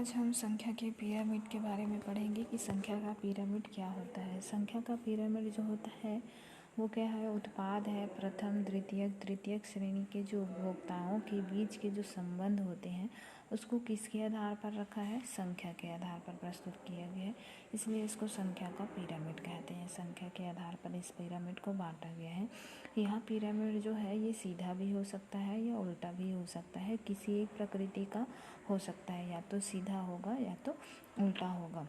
आज हम संख्या के पिरामिड के बारे में पढ़ेंगे कि संख्या का पिरामिड क्या होता है। संख्या का पिरामिड जो होता है वो क्या है, उत्पाद है प्रथम द्वितीयक तृतीयक श्रेणी के जो उपभोक्ताओं के बीच के जो संबंध होते हैं उसको किसके आधार पर रखा है, संख्या के आधार पर प्रस्तुत किया गया है, इसलिए इसको संख्या का पिरामिड कहते हैं। संख्या के आधार पर इस पिरामिड को बांटा गया है। यहाँ पिरामिड जो है ये सीधा भी हो सकता है या उल्टा भी हो सकता है, किसी एक प्रकृति का हो सकता है, या तो सीधा होगा या तो उल्टा होगा।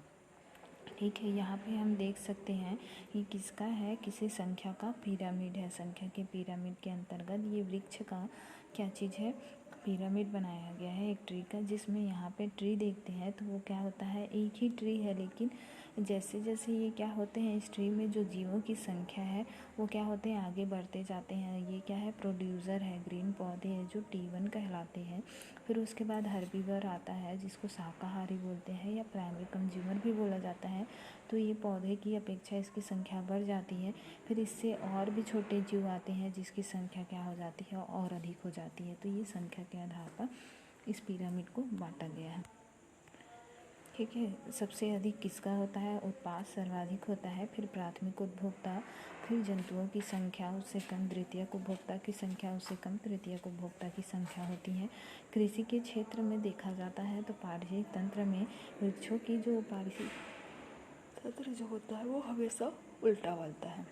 ठीक है, यहाँ पे हम देख सकते हैं कि किसका है, किसी संख्या का पिरामिड है। संख्या के पिरामिड के अंतर्गत ये वृक्ष का क्या चीज़ है, पिरामिड बनाया गया है एक ट्री का, जिसमें यहाँ पे ट्री देखते हैं तो वो क्या होता है, एक ही ट्री है, लेकिन जैसे जैसे ये क्या होते हैं, इस ट्री में जो जीवों की संख्या है वो क्या होते हैं, आगे बढ़ते जाते हैं। ये क्या है, प्रोड्यूसर है, ग्रीन पौधे हैं जो T1 कहलाते हैं। फिर उसके बाद हर्बीवर आता है जिसको शाकाहारी बोलते हैं या प्राइमरी कंज्यूमर भी बोला जाता है। तो ये पौधे की अपेक्षा इसकी संख्या बढ़ जाती है। फिर इससे और भी छोटे जीव आते हैं जिसकी संख्या क्या हो जाती है, और अधिक हो जाती है। तो ये संख्या के आधार पर इस पिरामिड को बांटा गया है। ठीक है, सबसे अधिक किसका होता है, उत्पाद सर्वाधिक होता है, फिर प्राथमिक उपभोक्ता, फिर जंतुओं की संख्या उससे कम द्वितीयक उपभोक्ता की संख्या उससे कम तृतीयक उपभोक्ता की संख्या होती है। कृषि के क्षेत्र में देखा जाता है तो पारिस्थितिक तंत्र में वृक्षों की जो पारिस्थितिक तंत्र जो होता है वो हमेशा उल्टा बनता है।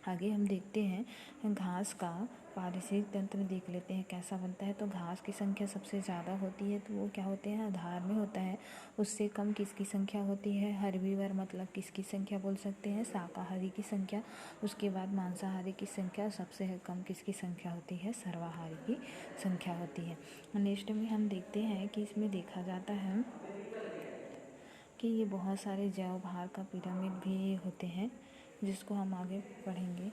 आगे हम देखते हैं घास का पारिस्थितिक तंत्र देख लेते हैं कैसा बनता है। तो घास की संख्या सबसे ज़्यादा होती है तो वो क्या होते हैं, आधार में होता है। उससे कम किसकी संख्या होती है, हर्बीवर मतलब किसकी संख्या बोल सकते हैं, शाकाहारी की संख्या। उसके बाद मांसाहारी की संख्या, सबसे कम किसकी संख्या होती है, सर्वाहारी की संख्या होती है। नेक्स्ट में हम देखते हैं कि इसमें देखा जाता है कि ये बहुत सारे जैव भार का पिरामिड भी होते हैं जिसको हम आगे पढ़ेंगे।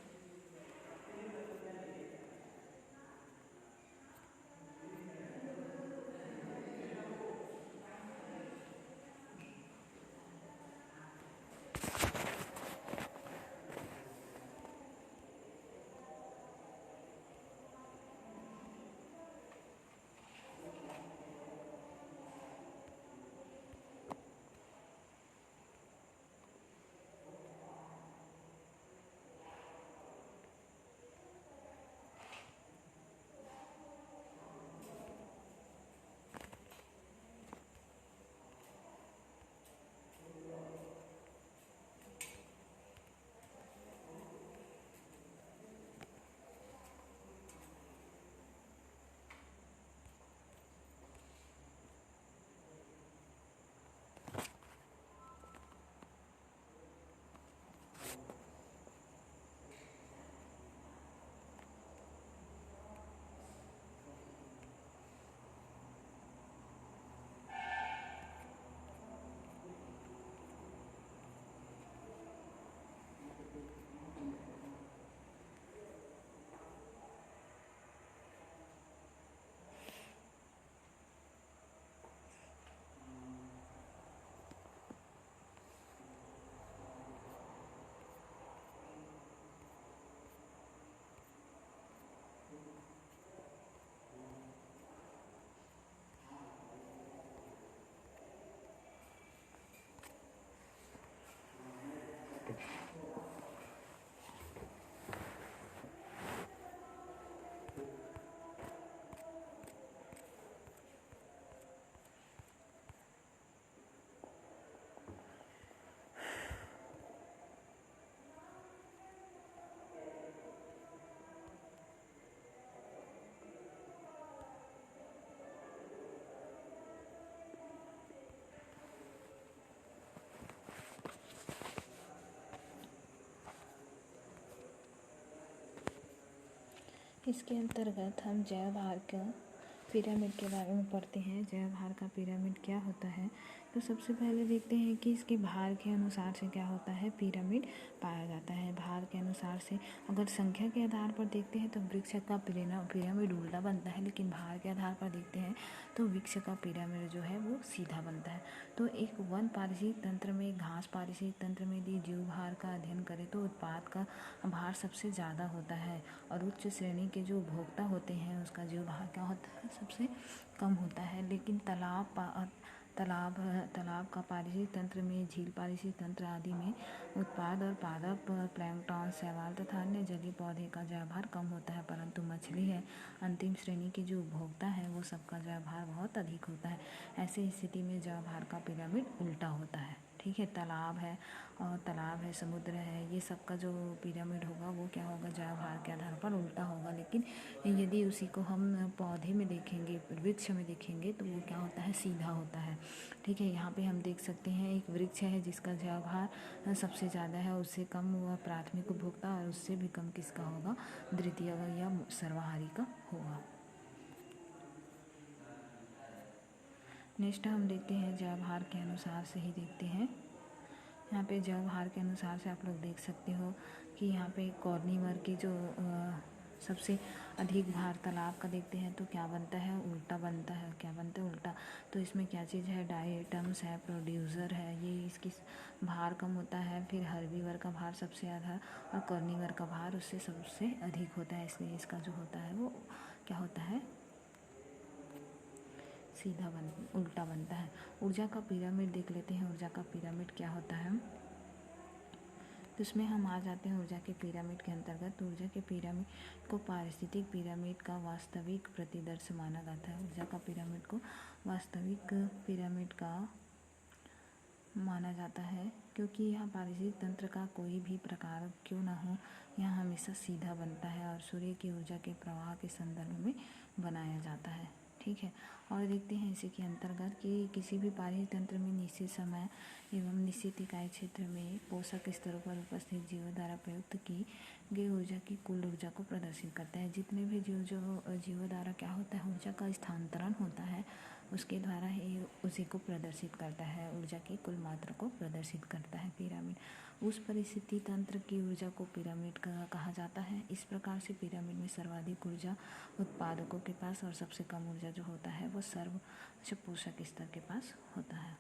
इसके अंतर्गत हम जैव भार का पिरामिड के बारे में पढ़ते हैं। जैव भार का पिरामिड क्या होता है, तो सबसे पहले देखते हैं कि इसके भार के अनुसार से क्या होता है, पिरामिड पाया जाता है। भार के अनुसार से अगर संख्या के आधार पर देखते हैं तो वृक्ष का पिरामिड उल्टा बनता है, लेकिन भार के आधार पर देखते हैं तो वृक्ष का पिरामिड जो है वो सीधा बनता है। तो एक वन पारिस्थितिक तंत्र में, घास पारिस्थितिक तंत्र में यदि जीव भार का अध्ययन करें तो उत्पाद का भार सबसे ज़्यादा होता है, और उच्च श्रेणी के जो उपभोक्ता होते हैं उसका जीव भार क्या होता है, सबसे कम होता है। लेकिन तालाब का पारिस्थितिक तंत्र में, झील पारिस्थितिक तंत्र आदि में उत्पाद और पादप, प्लैंकटन, शैवाल तथा अन्य जलीय पौधे का जैवभार कम होता है, परंतु मछली है अंतिम श्रेणी के जो उपभोक्ता है वो सबका जैवभार बहुत अधिक होता है। ऐसी स्थिति में जैवभार का पिरामिड उल्टा होता है। ठीक है, तालाब है, समुद्र है, ये सब का जो पिरामिड होगा वो क्या होगा, जैवभार के आधार पर उल्टा होगा। लेकिन यदि उसी को हम पौधे में देखेंगे, वृक्ष में देखेंगे, तो वो क्या होता है, सीधा होता है। ठीक है, यहाँ पे हम देख सकते हैं एक वृक्ष है जिसका जैवभार सबसे ज़्यादा है, उससे कम हुआ प्राथमिक उपभोक्ता और उससे भी कम किसका होगा, द्वितीय या सर्वाहारी का होगा। नेक्स्ट हम देखते हैं जैवभार के अनुसार से ही देखते हैं। यहाँ पे जैवभार के अनुसार से आप लोग देख सकते हो कि यहाँ पे कॉर्निवर की जो सबसे अधिक भार तालाब का देखते हैं तो क्या बनता है, उल्टा बनता है। क्या बनता है, उल्टा। तो इसमें क्या चीज़ है, डायटम्स है, प्रोड्यूसर है, ये इसकी भार कम होता है। फिर हर्बीवर का भार सबसे ज़्यादा और कॉर्निवर का भार उससे सबसे अधिक होता है, इसलिए इसका जो होता है वो क्या होता है, उल्टा बनता है। ऊर्जा का पिरामिड देख लेते हैं, ऊर्जा का पिरामिड क्या होता है। तो इसमें हम आ जाते हैं ऊर्जा के पिरामिड के अंतर्गत। ऊर्जा के पिरामिड को पारिस्थितिक पिरामिड का वास्तविक प्रतिदर्श माना जाता है। ऊर्जा का पिरामिड को वास्तविक पिरामिड का माना जाता है क्योंकि यहाँ पारिस्थितिक तंत्र का कोई भी प्रकार क्यों ना हो, यहाँ हमेशा सीधा बनता है और सूर्य की ऊर्जा के प्रवाह के संदर्भ में बनाया जाता है। ठीक है, और देखते हैं इसी के अंतर्गत कि किसी भी पारिस्थितिक तंत्र में निश्चित समय एवं निश्चित इकाई क्षेत्र में पोषक स्तरों पर उपस्थित जीवों द्वारा प्रयुक्त की गई ऊर्जा की कुल ऊर्जा को प्रदर्शित करता है। जितने भी जीवों द्वारा क्या होता है, ऊर्जा का स्थानांतरण होता है, उसके द्वारा ही उसी को प्रदर्शित करता है, ऊर्जा की कुल मात्रा को प्रदर्शित करता है पिरामिड। उस परिस्थिति तंत्र की ऊर्जा को पिरामिड कहा जाता है। इस प्रकार से पिरामिड में सर्वाधिक ऊर्जा उत्पादकों के पास और सबसे कम ऊर्जा जो होता है वो सर्वोच्च पोषक स्तर के पास होता है।